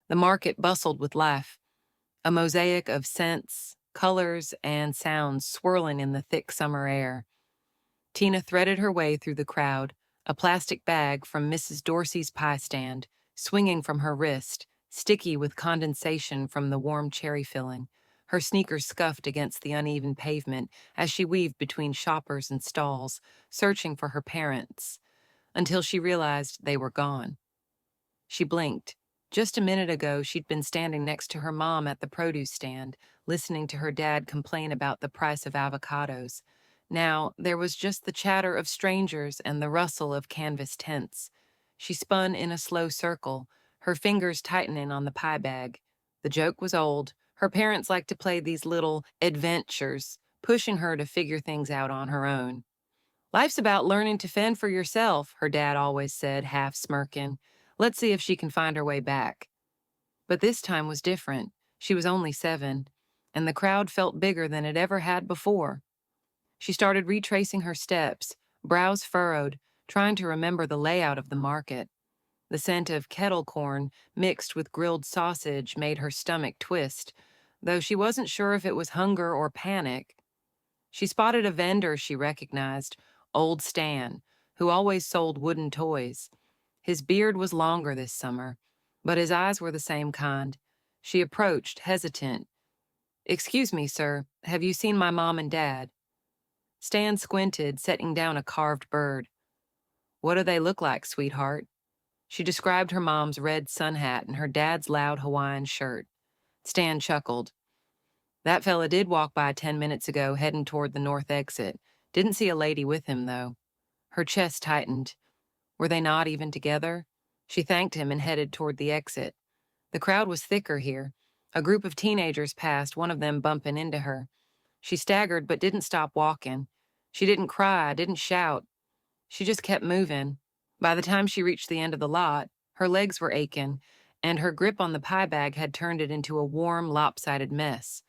The market bustled with life, a mosaic of scents, colors, and sounds swirling in the thick summer air. Tina threaded her way through the crowd, a plastic bag from Mrs. Dorsey's pie stand, swinging from her wrist, sticky with condensation from the warm cherry filling. Her sneakers scuffed against the uneven pavement as she weaved between shoppers and stalls, searching for her parents, until she realized they were gone. She blinked. Just a minute ago, she'd been standing next to her mom at the produce stand, listening to her dad complain about the price of avocados. Now, there was just the chatter of strangers and the rustle of canvas tents. She spun in a slow circle, her fingers tightening on the pie bag. The joke was old. Her parents liked to play these little adventures, pushing her to figure things out on her own. Life's about learning to fend for yourself, her dad always said, half smirking. Let's see if she can find her way back. But this time was different. She was only 7, and the crowd felt bigger than it ever had before. She started retracing her steps, brows furrowed, trying to remember the layout of the market. The scent of kettle corn mixed with grilled sausage made her stomach twist, though she wasn't sure if it was hunger or panic. She spotted a vendor she recognized, old Stan, who always sold wooden toys. His beard was longer this summer, but his eyes were the same kind. She approached, hesitant. "Excuse me, sir, have you seen my mom and dad?" Stan squinted, setting down a carved bird. "What do they look like, sweetheart?" She described her mom's red sun hat and her dad's loud Hawaiian shirt. Stan chuckled. "That fella did walk by 10 minutes ago, heading toward the north exit. Didn't see a lady with him, though." Her chest tightened. Were they not even together? She thanked him and headed toward the exit. The crowd was thicker here. A group of teenagers passed, one of them bumping into her. She staggered but didn't stop walking. She didn't cry, didn't shout. She just kept moving. By the time she reached the end of the lot, her legs were aching, and her grip on the pie bag had turned it into a warm, lopsided mess.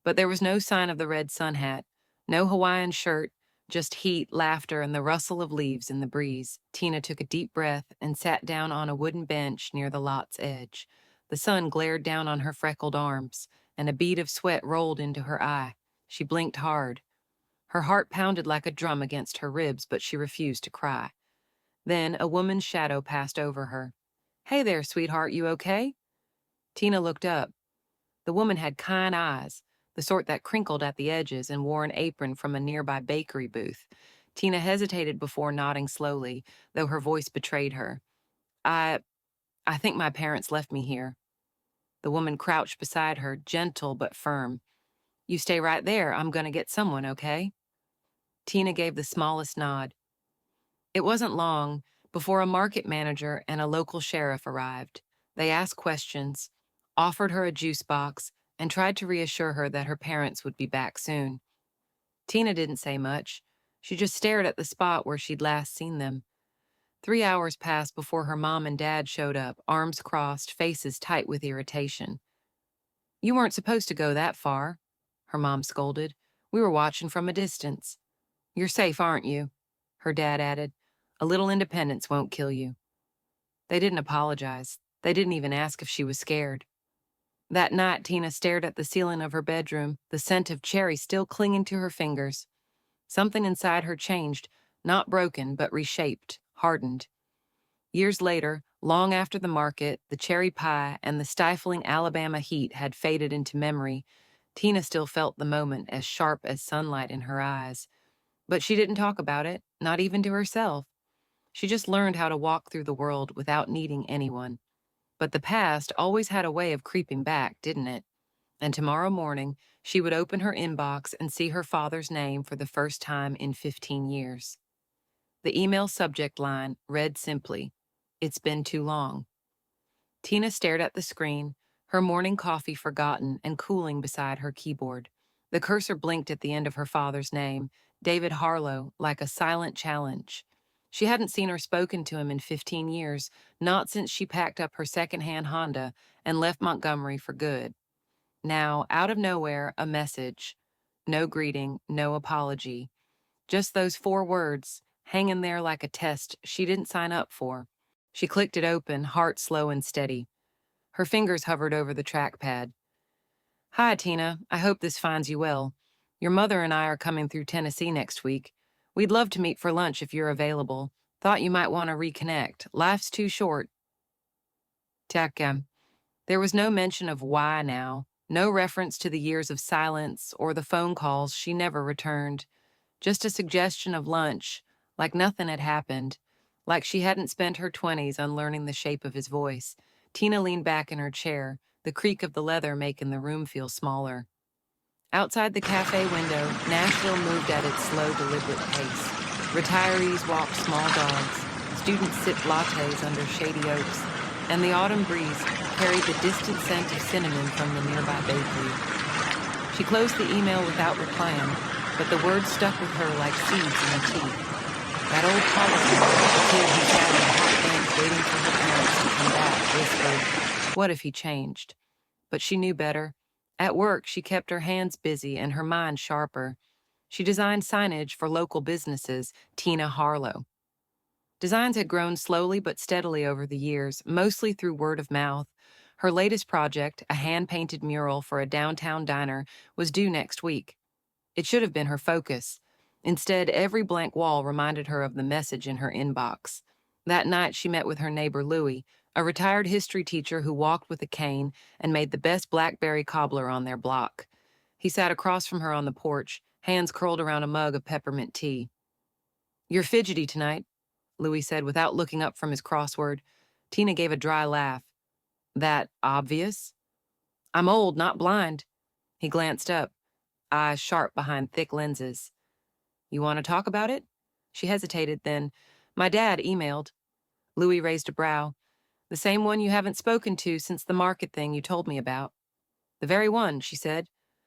But there was no sign of the red sun hat, no Hawaiian shirt, just heat, laughter, and the rustle of leaves in the breeze. Tina took a deep breath and sat down on a wooden bench near the lot's edge. The sun glared down on her freckled arms, and a bead of sweat rolled into her eye. She blinked hard. Her heart pounded like a drum against her ribs, but she refused to cry. Then a woman's shadow passed over her. "Hey there, sweetheart, you okay?" Tina looked up. The woman had kind eyes, the sort that crinkled at the edges, and wore an apron from a nearby bakery booth. Tina hesitated before nodding slowly, though her voice betrayed her. I I think my parents left me here." The woman crouched beside her, gentle but firm. "You stay right there. I'm going to get someone, okay?" Tina gave the smallest nod. It wasn't long before a market manager and a local sheriff arrived. They asked questions, offered her a juice box, and tried to reassure her that her parents would be back soon. Tina didn't say much. She just stared at the spot where she'd last seen them. 3 hours passed before her mom and dad showed up, arms crossed, faces tight with irritation. "You weren't supposed to go that far," her mom scolded. "We were watching from a distance." "You're safe, aren't you?" her dad added. "A little independence won't kill you." They didn't apologize. They didn't even ask if she was scared. That night, Tina stared at the ceiling of her bedroom, the scent of cherry still clinging to her fingers. Something inside her changed, not broken, but reshaped, hardened. Years later, long after the market, the cherry pie, and the stifling Alabama heat had faded into memory, Tina still felt the moment as sharp as sunlight in her eyes. But she didn't talk about it, not even to herself. She just learned how to walk through the world without needing anyone. But the past always had a way of creeping back, didn't it? And tomorrow morning, she would open her inbox and see her father's name for the first time in 15 years. The email subject line read simply, "It's been too long." Tina stared at the screen, her morning coffee forgotten and cooling beside her keyboard. The cursor blinked at the end of her father's name, David Harlow, like a silent challenge. She hadn't seen or spoken to him in 15 years, not since she packed up her secondhand Honda and left Montgomery for good. Now, out of nowhere, a message. No greeting, no apology. Just those 4 words, hanging there like a test she didn't sign up for. She clicked it open, heart slow and steady. Her fingers hovered over the trackpad. Hi, Tina. I hope this finds you well. Your mother and I are coming through Tennessee next week. We'd love to meet for lunch if you're available. Thought you might want to reconnect. Life's too short. Taka. There was no mention of why now, no reference to the years of silence or the phone calls she never returned. Just a suggestion of lunch, like nothing had happened, like she hadn't spent her 20s unlearning the shape of his voice. Tina leaned back in her chair, the creak of the leather making the room feel smaller. Outside the cafe window, Nashville moved at its slow, deliberate pace. Retirees walked small dogs, students sipped lattes under shady oaks, and the autumn breeze carried the distant scent of cinnamon from the nearby bakery. She closed the email without replying, but the words stuck with her like seeds in her teeth. That old policy, the kid who sat on a hot bench waiting for her parents to come back, whispered, what if he changed? But she knew better. At work, she kept her hands busy and her mind sharper. She designed signage for local businesses, Tina Harlow. Designs had grown slowly but steadily over the years, mostly through word of mouth. Her latest project, a hand-painted mural for a downtown diner, was due next week. It should have been her focus. Instead, every blank wall reminded her of the message in her inbox. That night, she met with her neighbor Louie, a retired history teacher who walked with a cane and made the best blackberry cobbler on their block. He sat across from her on the porch, hands curled around a mug of peppermint tea. You're fidgety tonight, Louis said without looking up from his crossword. Tina gave a dry laugh. That obvious? I'm old, not blind. He glanced up, eyes sharp behind thick lenses. You want to talk about it? She hesitated, then, my dad emailed. Louis raised a brow. The same one you haven't spoken to since the market thing you told me about. The very one, she said,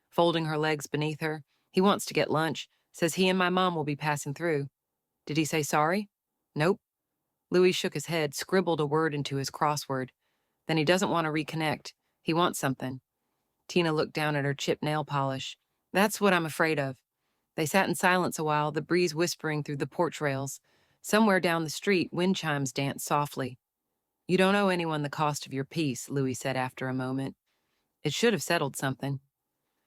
folding her legs beneath her. He wants to get lunch, says he and my mom will be passing through. Did he say sorry? Nope. Louis shook his head, scribbled a word into his crossword. Then he doesn't want to reconnect. He wants something. Tina looked down at her chipped nail polish. That's what I'm afraid of. They sat in silence a while, the breeze whispering through the porch rails. Somewhere down the street, wind chimes danced softly. You don't owe anyone the cost of your peace, Louis said after a moment. It should have settled something.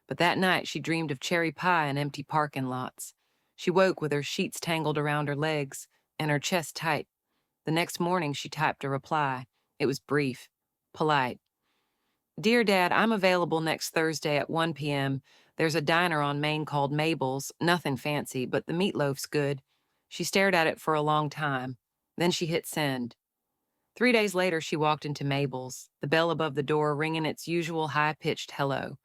But that night she dreamed of cherry pie and empty parking lots. She woke with her sheets tangled around her legs and her chest tight. The next morning she typed a reply. It was brief, polite. Dear Dad, I'm available next Thursday at 1 p.m. There's a diner on Main called Mabel's, nothing fancy, but the meatloaf's good. She stared at it for a long time. Then she hit send. 3 days later, she walked into Mabel's, the bell above the door ringing its usual high-pitched hello.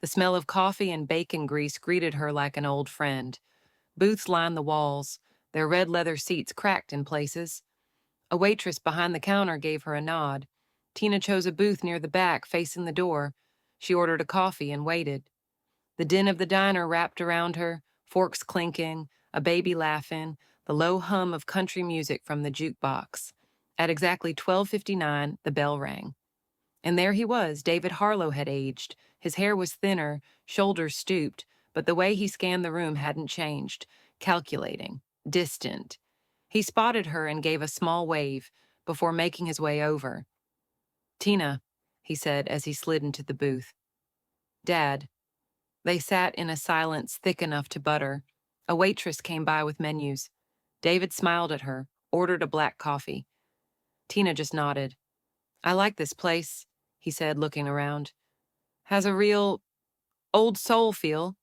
The smell of coffee and bacon grease greeted her like an old friend. Booths lined the walls, their red leather seats cracked in places. A waitress behind the counter gave her a nod. Tina chose a booth near the back, facing the door. She ordered a coffee and waited. The din of the diner wrapped around her, forks clinking, a baby laughing, the low hum of country music from the jukebox. At exactly 12:59, the bell rang. And there he was, David Harlow had aged. His hair was thinner, shoulders stooped, but the way he scanned the room hadn't changed. Calculating, distant. He spotted her and gave a small wave before making his way over. Tina, he said as he slid into the booth. Dad. They sat in a silence thick enough to butter. A waitress came by with menus. David smiled at her, ordered a black coffee. Tina just nodded. I like this place, he said, looking around. Has a real old soul feel.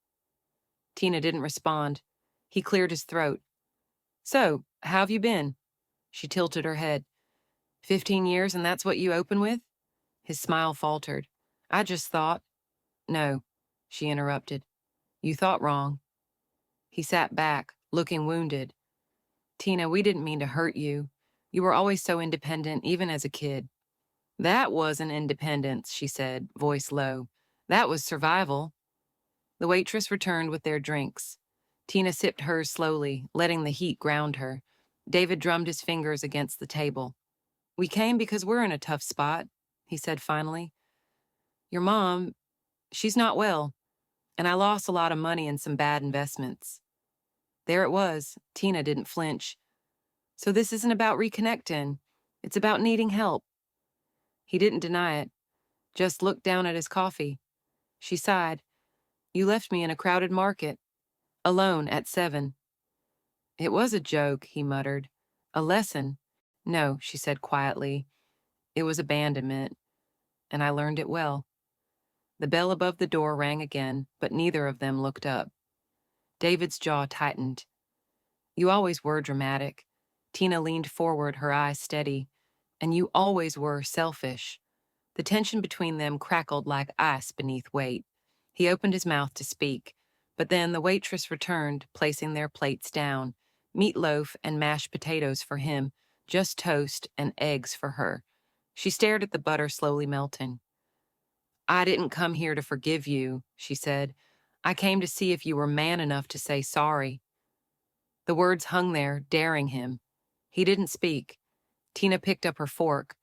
Tina didn't respond. He cleared his throat. So, how have you been? She tilted her head. 15 years and that's what you open with? His smile faltered. I just thought. No, she interrupted. You thought wrong. He sat back, looking wounded. Tina, we didn't mean to hurt you. You were always so independent, even as a kid. That wasn't independence, she said, voice low. That was survival. The waitress returned with their drinks. Tina sipped hers slowly, letting the heat ground her. David drummed his fingers against the table. We came because we're in a tough spot, he said finally. Your mom, she's not well, and I lost a lot of money in some bad investments. There it was. Tina didn't flinch. So this isn't about reconnecting. It's about needing help. He didn't deny it, just looked down at his coffee. She sighed. You left me in a crowded market, alone at 7. It was a joke, he muttered. A lesson? No, she said quietly. It was abandonment, and I learned it well. The bell above the door rang again, but neither of them looked up. David's jaw tightened. You always were dramatic. Tina leaned forward, her eyes steady. And you always were selfish. The tension between them crackled like ice beneath weight. He opened his mouth to speak, but then the waitress returned, placing their plates down. Meatloaf and mashed potatoes for him, just toast and eggs for her. She stared at the butter slowly melting. I didn't come here to forgive you, she said. I came to see if you were man enough to say sorry. The words hung there, daring him. He didn't speak. Tina picked up her fork.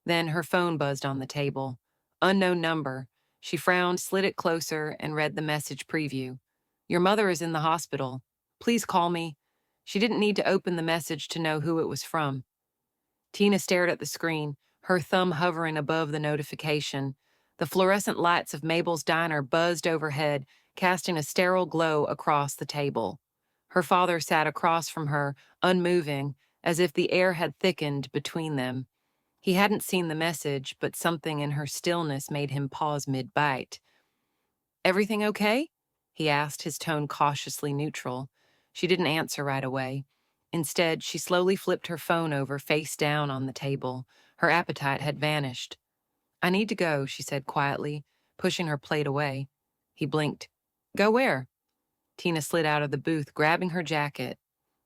Then her phone buzzed on the table. Unknown number. She frowned, slid it closer, and read the message preview. Your mother is in the hospital. Please call me. She didn't need to open the message to know who it was from. Tina stared at the screen, her thumb hovering above the notification. The fluorescent lights of Mabel's diner buzzed overhead, casting a sterile glow across the table. Her father sat across from her, unmoving, as if the air had thickened between them. He hadn't seen the message, but something in her stillness made him pause mid-bite. Everything okay? He asked, his tone cautiously neutral. She didn't answer right away. Instead, she slowly flipped her phone over face down on the table. Her appetite had vanished. I need to go, she said quietly, pushing her plate away. He blinked. Go where? Tina slid out of the booth, grabbing her jacket.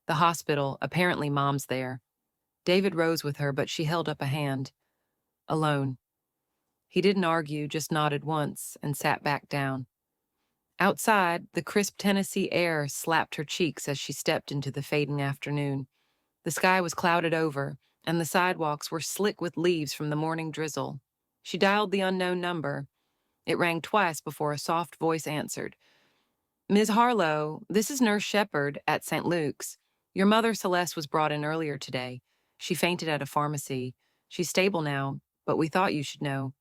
The hospital, apparently Mom's there. David rose with her, but she held up a hand. Alone. He didn't argue, just nodded once and sat back down. Outside, the crisp Tennessee air slapped her cheeks as she stepped into the fading afternoon. The sky was clouded over, and the sidewalks were slick with leaves from the morning drizzle. She dialed the unknown number. It rang twice before a soft voice answered. Ms. Harlow, this is Nurse Shepherd at St. Luke's. Your mother Celeste was brought in earlier today. She fainted at a pharmacy. She's stable now, but we thought you should know.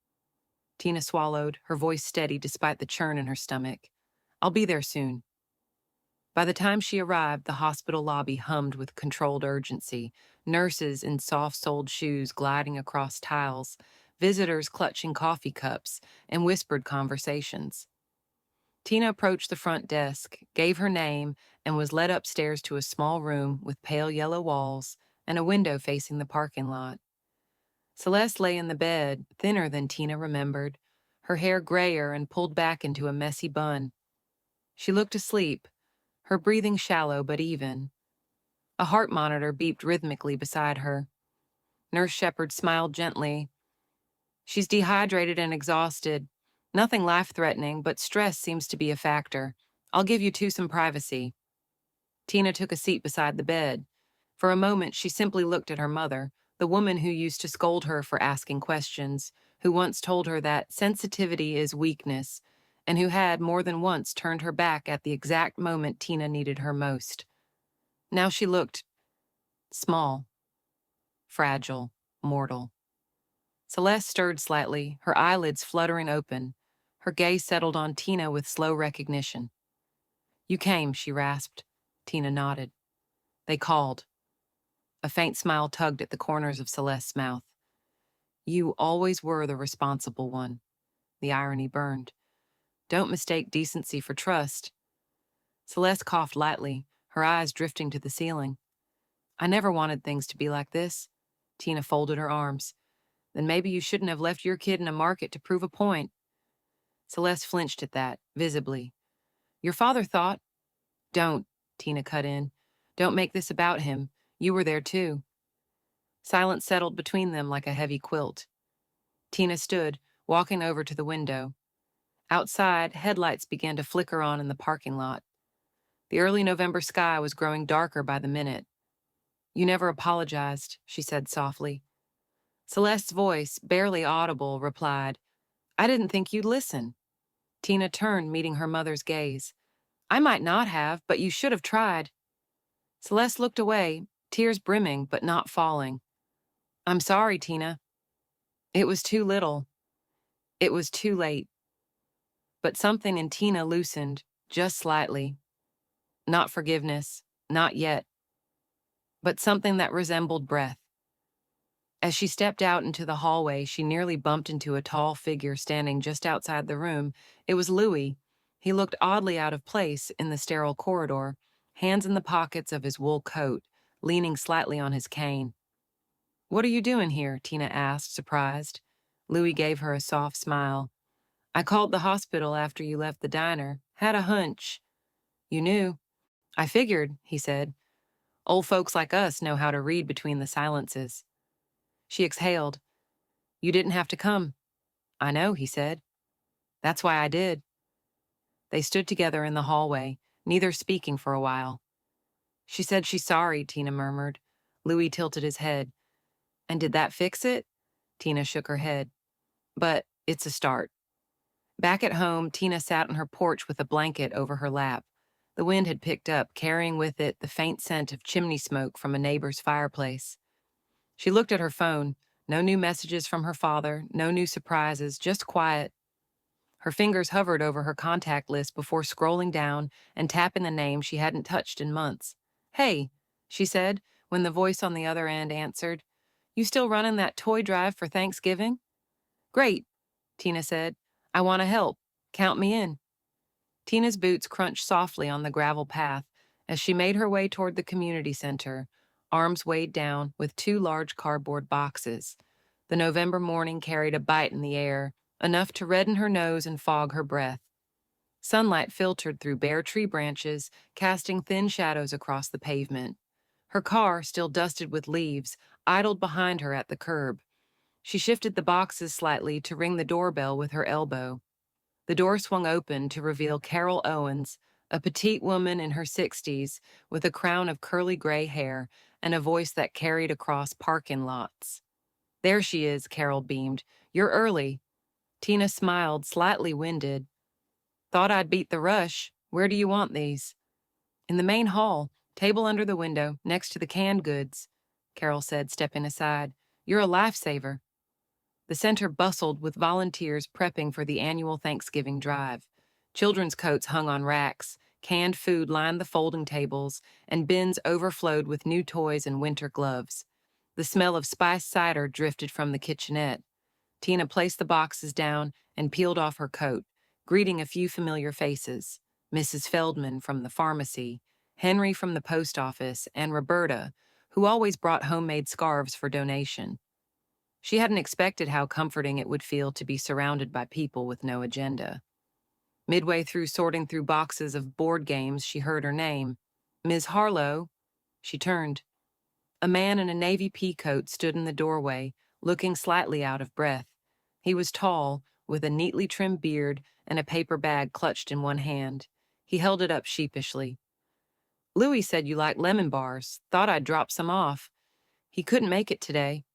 Tina swallowed, her voice steady despite the churn in her stomach. I'll be there soon. By the time she arrived, the hospital lobby hummed with controlled urgency, nurses in soft-soled shoes gliding across tiles, visitors clutching coffee cups, and whispered conversations. Tina approached the front desk, gave her name, and was led upstairs to a small room with pale yellow walls and a window facing the parking lot. Celeste lay in the bed, thinner than Tina remembered, her hair grayer and pulled back into a messy bun. She looked asleep, her breathing shallow but even. A heart monitor beeped rhythmically beside her. Nurse Shepherd smiled gently. She's dehydrated and exhausted. Nothing life-threatening, but stress seems to be a factor. I'll give you two some privacy. Tina took a seat beside the bed. For a moment, she simply looked at her mother, the woman who used to scold her for asking questions, who once told her that sensitivity is weakness, and who had more than once turned her back at the exact moment Tina needed her most. Now she looked small, fragile, mortal. Celeste stirred slightly, her eyelids fluttering open. Her gaze settled on Tina with slow recognition. You came, she rasped. Tina nodded. They called. A faint smile tugged at the corners of Celeste's mouth. You always were the responsible one. The irony burned. Don't mistake decency for trust. Celeste coughed lightly, her eyes drifting to the ceiling. I never wanted things to be like this. Tina folded her arms. Then maybe you shouldn't have left your kid in a market to prove a point. Celeste flinched at that, visibly. Your father thought... Don't, Tina cut in. Don't make this about him. You were there too. Silence settled between them like a heavy quilt. Tina stood, walking over to the window. Outside, headlights began to flicker on in the parking lot. The early November sky was growing darker by the minute. You never apologized, she said softly. Celeste's voice, barely audible, replied, I didn't think you'd listen. Tina turned, meeting her mother's gaze. I might not have, but you should have tried. Celeste looked away, tears brimming but not falling. I'm sorry, Tina. It was too little. It was too late. But something in Tina loosened, just slightly. Not forgiveness, not yet, but something that resembled breath. As she stepped out into the hallway, she nearly bumped into a tall figure standing just outside the room. It was Louis. He looked oddly out of place in the sterile corridor, hands in the pockets of his wool coat, leaning slightly on his cane. "What are you doing here?" Tina asked, surprised. Louis gave her a soft smile. "I called the hospital after you left the diner. Had a hunch." "You knew." "I figured," he said. "Old folks like us know how to read between the silences." She exhaled. "You didn't have to come." "I know," he said. "That's why I did." They stood together in the hallway, neither speaking for a while. "She said she's sorry," Tina murmured. Louis tilted his head. "And did that fix it?" Tina shook her head. "But it's a start." Back at home, Tina sat on her porch with a blanket over her lap. The wind had picked up, carrying with it the faint scent of chimney smoke from a neighbor's fireplace. She looked at her phone. No new messages from her father, no new surprises, just quiet. Her fingers hovered over her contact list before scrolling down and tapping the name she hadn't touched in months. "Hey," she said, when the voice on the other end answered. "You still running that toy drive for Thanksgiving?" "Great," Tina said. "I want to help. Count me in." Tina's boots crunched softly on the gravel path as she made her way toward the community center, arms weighed down with two large cardboard boxes. The November morning carried a bite in the air, enough to redden her nose and fog her breath. Sunlight filtered through bare tree branches, casting thin shadows across the pavement. Her car, still dusted with leaves, idled behind her at the curb. She shifted the boxes slightly to ring the doorbell with her elbow. The door swung open to reveal Carol Owens, a petite woman in her 60s with a crown of curly gray hair and a voice that carried across parking lots. "There she is," Carol beamed. "You're early." Tina smiled, slightly winded. "Thought I'd beat the rush. Where do you want these?" "In the main hall, table under the window, next to the canned goods," Carol said, stepping aside. "You're a lifesaver." The center bustled with volunteers prepping for the annual Thanksgiving drive. Children's coats hung on racks, canned food lined the folding tables, and bins overflowed with new toys and winter gloves. The smell of spiced cider drifted from the kitchenette. Tina placed the boxes down and peeled off her coat, greeting a few familiar faces: Mrs. Feldman from the pharmacy, Henry from the post office, and Roberta, who always brought homemade scarves for donation. She hadn't expected how comforting it would feel to be surrounded by people with no agenda. Midway through sorting through boxes of board games, she heard her name. "Ms. Harlow." She turned. A man in a navy pea coat stood in the doorway, looking slightly out of breath. He was tall, with a neatly trimmed beard and a paper bag clutched in one hand. He held it up sheepishly. "Louis said you liked lemon bars. Thought I'd drop some off. He couldn't make it today."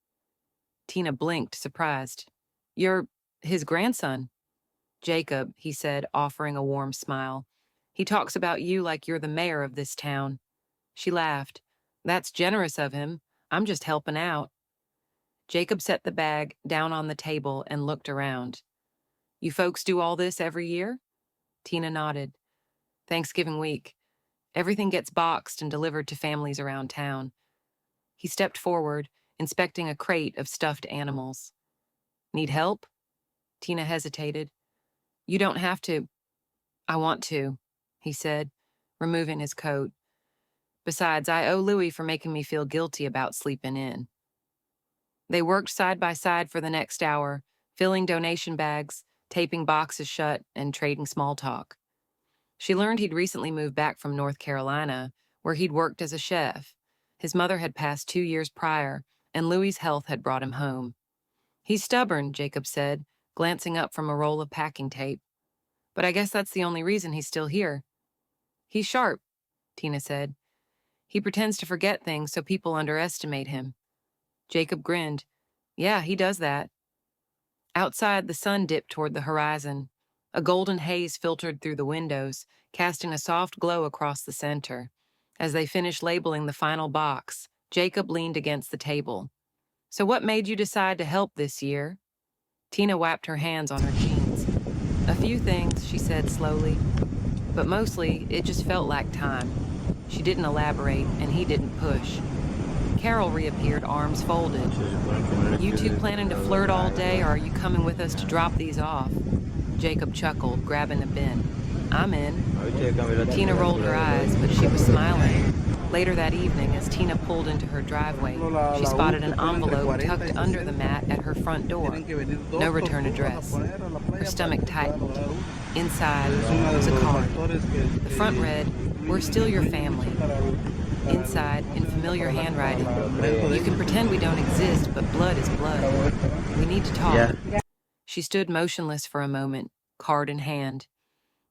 Tina blinked, surprised. "You're his grandson." "Jacob," he said, offering a warm smile. "He talks about you like you're the mayor of this town." She laughed. "That's generous of him. I'm just helping out." Jacob set the bag down on the table and looked around. "You folks do all this every year?" Tina nodded. "Thanksgiving week. Everything gets boxed and delivered to families around town." He stepped forward, inspecting a crate of stuffed animals. "Need help?" Tina hesitated. "You don't have to." "I want to," he said, removing his coat. "Besides, I owe Louis for making me feel guilty about sleeping in." They worked side by side for the next hour, filling donation bags, taping boxes shut, and trading small talk. She learned he'd recently moved back from North Carolina, where he'd worked as a chef. His mother had passed 2 years prior, and Louis's health had brought him home. "He's stubborn," Jacob said, glancing up from a roll of packing tape. "But I guess that's the only reason he's still here." "He's sharp," Tina said. "He pretends to forget things so people underestimate him." Jacob grinned. "Yeah, he does that." Outside, the sun dipped toward the horizon. A golden haze filtered through the windows, casting a soft glow across the center. As they finished labeling the final box, Jacob leaned against the table. "So what made you decide to help this year?" Tina wiped her hands on her jeans. A few things, she said slowly, but mostly it just felt like time. She didn't elaborate, and he didn't push. Carol reappeared, arms folded. You two planning to flirt all day, or are you coming with us to drop these off? Jacob chuckled, grabbing a bin. I'm in. Tina rolled her eyes, but she was smiling. Later that evening, as Tina pulled into her driveway, she spotted an envelope tucked under the mat at her front door. No return address. Her stomach tightened. Inside was a card. The front read, "We're still your family." Inside, in familiar handwriting, "You can pretend we don't exist, but blood is blood. We need to talk." Yeah. She stood motionless for a moment, card in hand.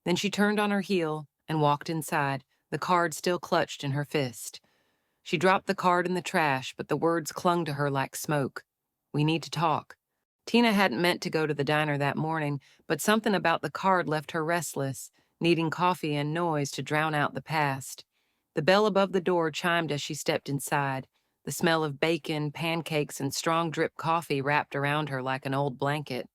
Then she turned on her heel and walked inside, the card still clutched in her fist. She dropped the card in the trash, but the words clung to her like smoke. We need to talk. Tina hadn't meant to go to the diner that morning, but something about the card left her restless, needing coffee and noise to drown out the past. The bell above the door chimed as she stepped inside. The smell of bacon, pancakes, and strong drip coffee wrapped around her like an old blanket.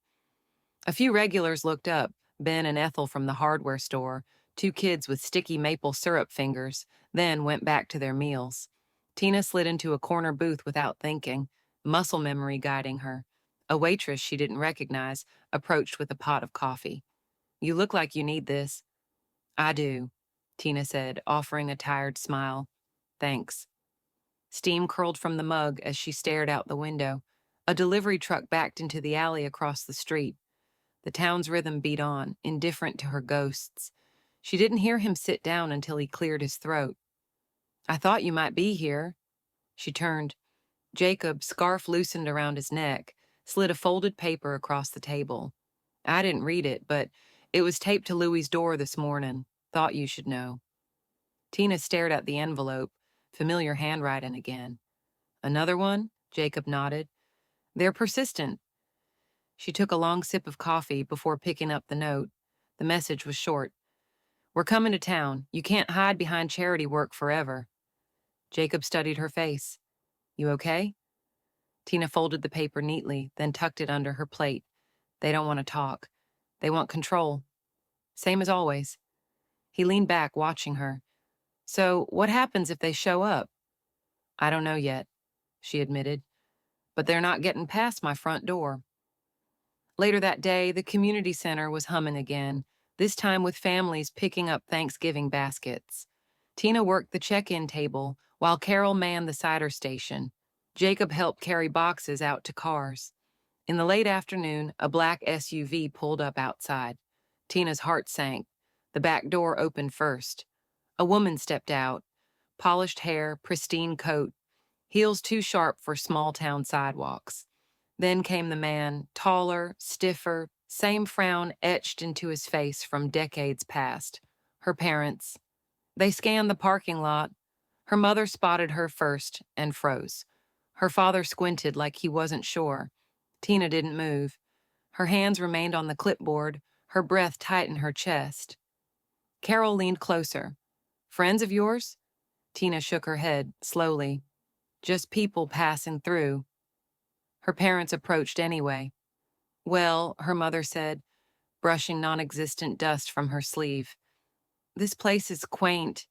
A few regulars looked up, Ben and Ethel from the hardware store, two kids with sticky maple syrup fingers, then went back to their meals. Tina slid into a corner booth without thinking, muscle memory guiding her. A waitress she didn't recognize approached with a pot of coffee. You look like you need this. I do, Tina said, offering a tired smile. Thanks. Steam curled from the mug as she stared out the window. A delivery truck backed into the alley across the street. The town's rhythm beat on, indifferent to her ghosts. She didn't hear him sit down until he cleared his throat. I thought you might be here. She turned. Jacob, scarf loosened around his neck, slid a folded paper across the table. I didn't read it, but it was taped to Louie's door this morning. Thought you should know. Tina stared at the envelope, familiar handwriting again. Another one? Jacob nodded. They're persistent. She took a long sip of coffee before picking up the note. The message was short. We're coming to town. You can't hide behind charity work forever. Jacob studied her face. You okay? Tina folded the paper neatly, then tucked it under her plate. They don't want to talk. They want control. Same as always. He leaned back, watching her. So, what happens if they show up? I don't know yet, she admitted. But they're not getting past my front door. Later that day, the community center was humming again, this time with families picking up Thanksgiving baskets. Tina worked the check-in table, while Carol manned the cider station. Jacob helped carry boxes out to cars. In the late afternoon, a black SUV pulled up outside. Tina's heart sank. The back door opened first. A woman stepped out. Polished hair, pristine coat, heels too sharp for small-town sidewalks. Then came the man, taller, stiffer, same frown etched into his face from decades past. Her parents. They scanned the parking lot. Her mother spotted her first and froze. Her father squinted like he wasn't sure. Tina didn't move. Her hands remained on the clipboard, her breath tight in her chest. Carol leaned closer. Friends of yours? Tina shook her head, slowly. Just people passing through. Her parents approached anyway. Well, her mother said, brushing non-existent dust from her sleeve. This place is quaint.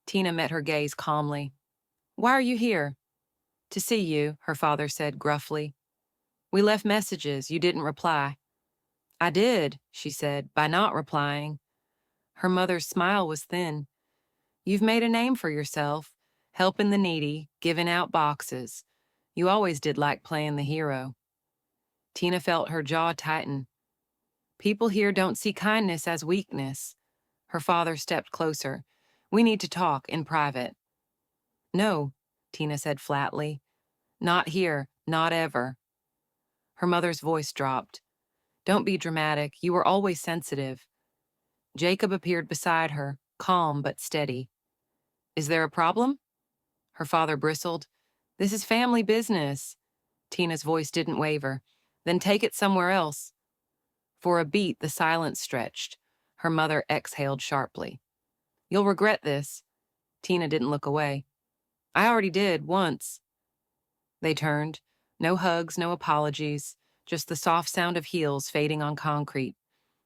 Tina met her gaze calmly. Why are you here? To see you, her father said gruffly. We left messages. You didn't reply. I did, she said, by not replying. Her mother's smile was thin. You've made a name for yourself, helping the needy, giving out boxes. You always did like playing the hero. Tina felt her jaw tighten. People here don't see kindness as weakness. Her father stepped closer. We need to talk in private. No, Tina said flatly. Not here, not ever. Her mother's voice dropped. Don't be dramatic. You were always sensitive. Jacob appeared beside her, calm but steady. Is there a problem? Her father bristled. This is family business. Tina's voice didn't waver. Then take it somewhere else. For a beat, the silence stretched. Her mother exhaled sharply. You'll regret this. Tina didn't look away. I already did, once. They turned. No hugs, no apologies. just the soft sound of heels fading on concrete.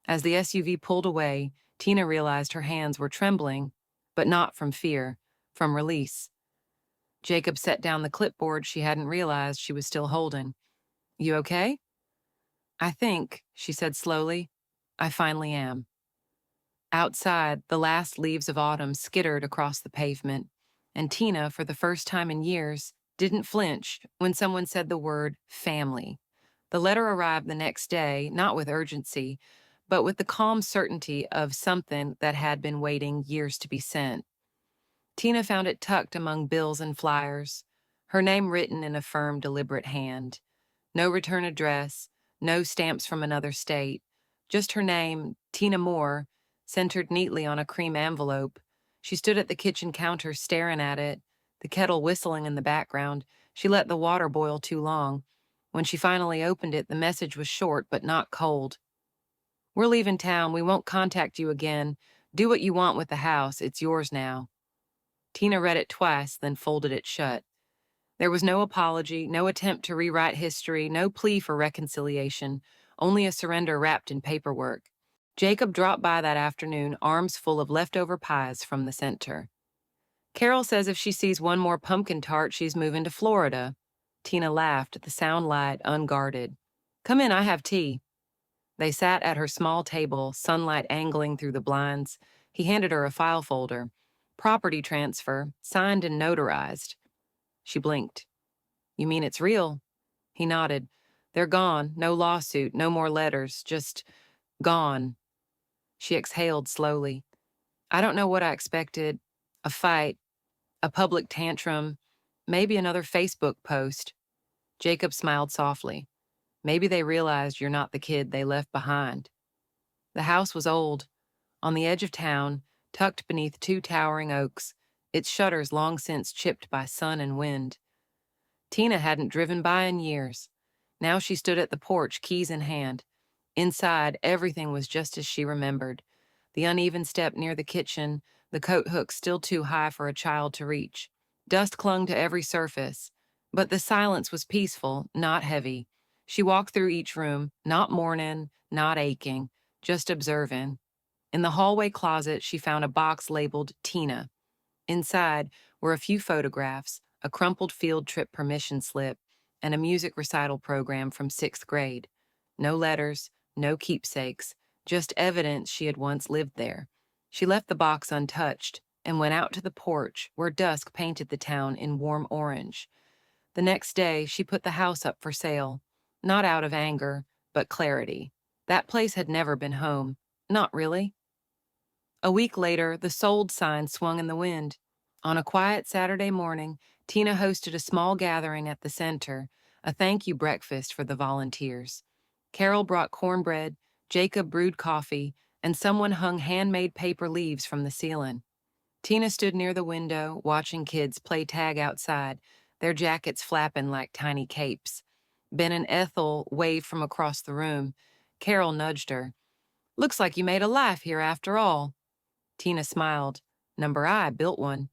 As the SUV pulled away, Tina realized her hands were trembling, but not from fear, from release. Jacob set down the clipboard she hadn't realized she was still holding. "You okay?" "I think," she said slowly, "I finally am." Outside, the last leaves of autumn skittered across the pavement, and Tina, for the first time in years, didn't flinch when someone said the word family. The letter arrived the next day, not with urgency, but with the calm certainty of something that had been waiting years to be sent. Tina found it tucked among bills and flyers, her name written in a firm, deliberate hand. No return address, no stamps from another state, just her name, Tina Moore, centered neatly on a cream envelope. She stood at the kitchen counter staring at it, the kettle whistling in the background. She let the water boil too long. When she finally opened it, the message was short but not cold. "We're leaving town. We won't contact you again. Do what you want with the house. It's yours now." Tina read it twice, then folded it shut. There was no apology, no attempt to rewrite history, no plea for reconciliation, only a surrender wrapped in paperwork. Jacob dropped by that afternoon, arms full of leftover pies from the center. "Carol says if she sees one more pumpkin tart, she's moving to Florida." Tina laughed, the sound light unguarded. "Come in, I have tea." They sat at her small table, sunlight angling through the blinds. He handed her a file folder. "Property transfer, signed and notarized." She blinked. "You mean it's real?" He nodded. "They're gone. No lawsuit, no more letters, just gone." She exhaled slowly. "I don't know what I expected. A fight, a public tantrum, maybe another Facebook post." Jacob smiled softly. "Maybe they realized you're not the kid they left behind." The house was old, on the edge of town, tucked beneath two towering oaks, its shutters long since chipped by sun and wind. Tina hadn't driven by in years. Now she stood at the porch, keys in hand. Inside, everything was just as she remembered. The uneven step near the kitchen, the coat hook still too high for a child to reach. Dust clung to every surface, but the silence was peaceful, not heavy. She walked through each room, not mourning, not aching, just observing. In the hallway closet, she found a box labeled Tina. Inside were a few photographs, a crumpled field trip permission slip, and a music recital program from 6th grade. No letters, no keepsakes, just evidence she had once lived there. She left the box untouched and went out to the porch where dusk painted the town in warm orange. The next day, she put the house up for sale, not out of anger, but clarity. That place had never been home. Not really. A week later, the sold sign swung in the wind. On a quiet Saturday morning, Tina hosted a small gathering at the center, a thank you breakfast for the volunteers. Carol brought cornbread, Jacob brewed coffee, and someone hung handmade paper leaves from the ceiling. Tina stood near the window, watching kids play tag outside, their jackets flapping like tiny capes. Ben and Ethel waved from across the room. Carol nudged her. "Looks like you made a life here after all." Tina smiled. "Number I built one."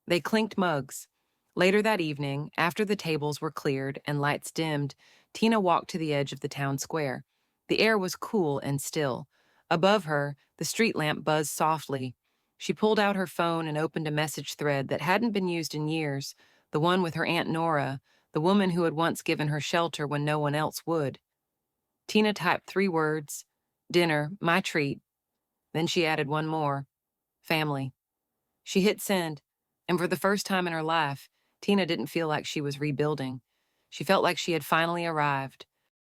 They clinked mugs. Later that evening, after the tables were cleared and lights dimmed, Tina walked to the edge of the town square. The air was cool and still. Above her, the street lamp buzzed softly. She pulled out her phone and opened a message thread that hadn't been used in years, the one with her Aunt Nora, the woman who had once given her shelter when no one else would. Tina typed 3 words: "Dinner, my treat." Then she added one more: "Family." She hit send, and for the first time in her life, Tina didn't feel like she was rebuilding. She felt like she had finally arrived,